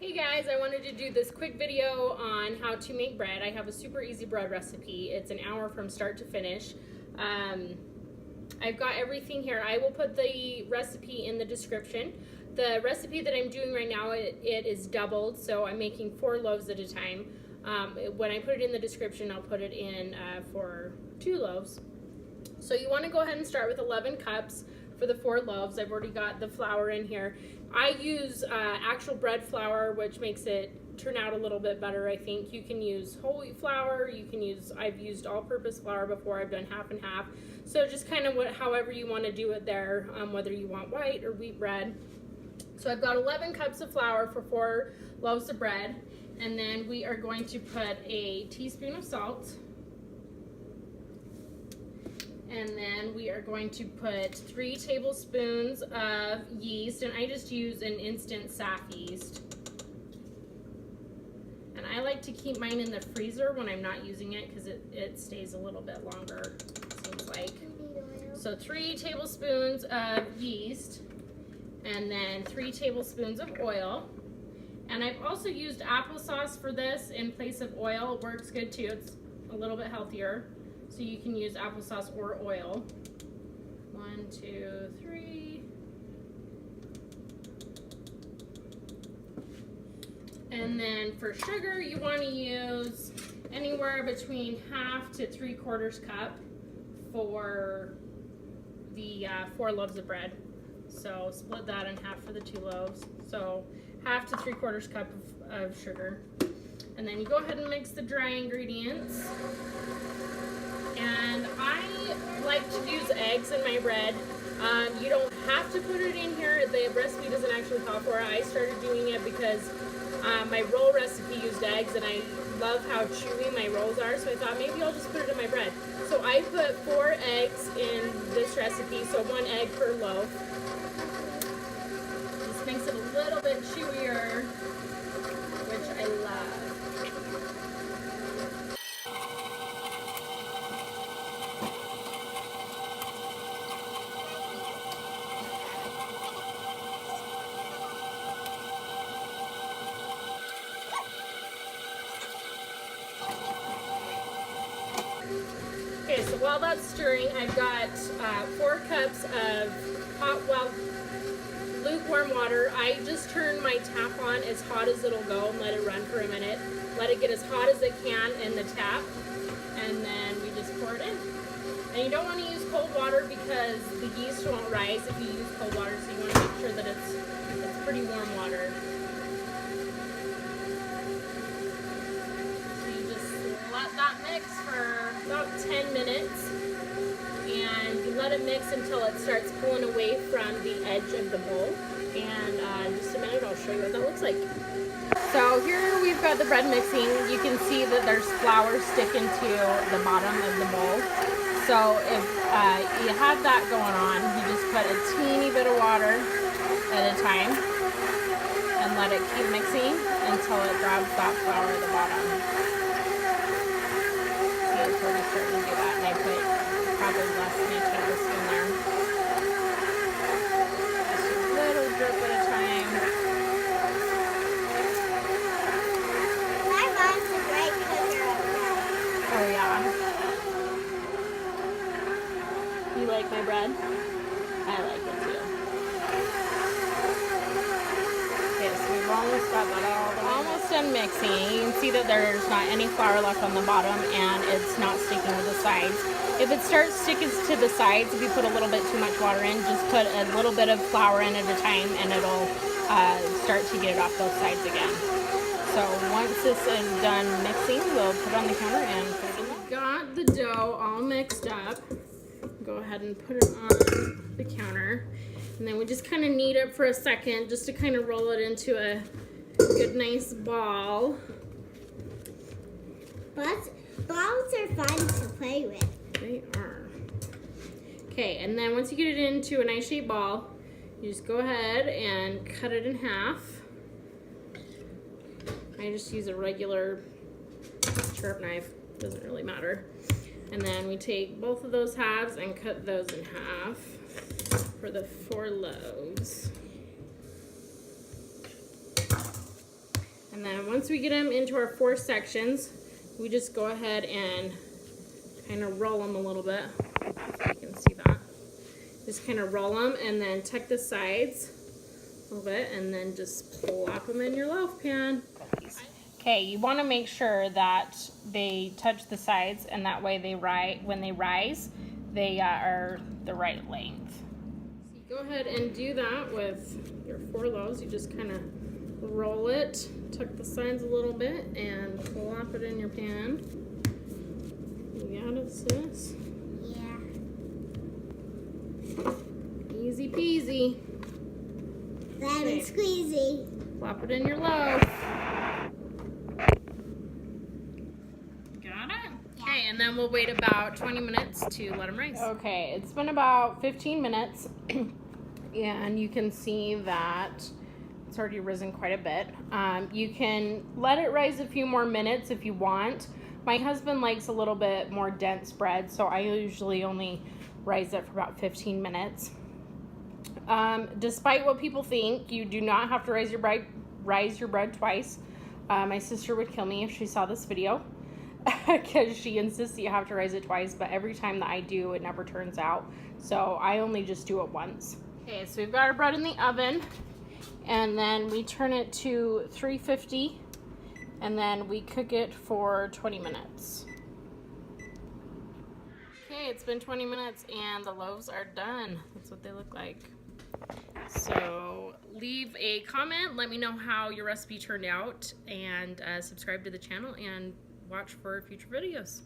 Hey guys, I wanted to do this quick video on how to make bread. I have a super easy bread recipe. It's an hour from start to finish. I've got everything here. I will put the recipe in the description. The recipe that I'm doing right now, it is doubled, so I'm making 4 loaves at a time. When I put it in the description, I'll put it in for 2 loaves. So you want to go ahead and start with 11 cups for the 4 loaves. I've already got the flour in here. I use actual bread flour, which makes it turn out a little bit better, I think. You can use whole wheat flour, I've used all-purpose flour before. I've done half and half. So just kind of however you want to do it there, whether you want white or wheat bread. So I've got 11 cups of flour for 4 loaves of bread. And then we are going to put a teaspoon of salt. And then we are going to put 3 tablespoons of yeast, and I just use an instant saf yeast. And I like to keep mine in the freezer when I'm not using it because it stays a little bit longer, seems like. So 3 tablespoons of yeast, and then 3 tablespoons of oil. And I've also used applesauce for this in place of oil. It works good too, it's a little bit healthier. So you can use applesauce or oil. 1, 2, 3. And then for sugar, you want to use anywhere between 1/2 to 3/4 cup for the 4 loaves of bread. So split that in half for the 2 loaves. So 1/2 to 3/4 cup of sugar. And then you go ahead and mix the dry ingredients. And I like to use eggs in my bread. You don't have to put it in here. The recipe doesn't actually call for it. I started doing it because my roll recipe used eggs, and I love how chewy my rolls are, so I thought maybe I'll just put it in my bread. So I put 4 eggs in this recipe, so 1 egg per loaf. This makes it a little bit chewier, which I love. Okay, so while that's stirring, I've got 4 cups of lukewarm water. I just turn my tap on as hot as it'll go and let it run for a minute. Let it get as hot as it can in the tap, and then we just pour it in. And you don't want to use cold water because the yeast won't rise if you use cold water, so you want to make sure that it's pretty warm water. Let that mix for about 10 minutes, and you let it mix until it starts pulling away from the edge of the bowl. And in just a minute I'll show you what that looks like. So here we've got the bread mixing. You can see that there's flour sticking to the bottom of the bowl. So if you have that going on, you just put a teeny bit of water at a time and let it keep mixing until it grabs that flour at the bottom. It's already starting to do that, and I put probably less than a tablespoon there. Just a little drip at a time. My mom's a great cooker of bread. Oh yeah. You like my bread? I like it too. Okay, so we've almost got that all almost done mixing. You can see that there's not any flour left on the bottom, and it's not sticking to the sides. If it starts sticking to the sides, if you put a little bit too much water in, just put a little bit of flour in at a time, and it'll start to get it off those sides again. So once this is done mixing, we'll put it on the counter and put it in there. Got the dough all mixed up. Go ahead and put it on the counter. And then we just kind of knead it for a second just to kind of roll it into a good nice ball. Balls are fun to play with. They are. Okay, and then once you get it into a nice shaped ball, you just go ahead and cut it in half. I just use a regular sharp knife, doesn't really matter. And then we take both of those halves and cut those in half for the 4 loaves. And then once we get them into our 4 sections, we just go ahead and kind of roll them a little bit. So you can see that. Just kind of roll them and then tuck the sides a little bit and then just plop them in your loaf pan. Okay, you want to make sure that they touch the sides and that way when they rise, they are the right length. So you go ahead and do that with your 4 loaves. You just kind of roll it, tuck the sides a little bit, and plop it in your pan. You got it, sis? Yeah. Easy peasy. Lemon squeezy. Plop it in your loaf. Got it? Okay, and then we'll wait about 20 minutes to let them rise. Okay, it's been about 15 minutes, and you can see that it's already risen quite a bit. You can let it rise a few more minutes if you want. My husband likes a little bit more dense bread, so I usually only rise it for about 15 minutes. Despite what people think, you do not have to rise your bread twice. My sister would kill me if she saw this video because she insists that you have to rise it twice, but every time that I do, it never turns out. So I only just do it once. Okay, so we've got our bread in the oven, and then we turn it to 350, and then we cook it for 20 minutes. Okay, it's been 20 minutes and the loaves are done. That's what they look like. So leave a comment, let me know how your recipe turned out, and subscribe to the channel and watch for future videos.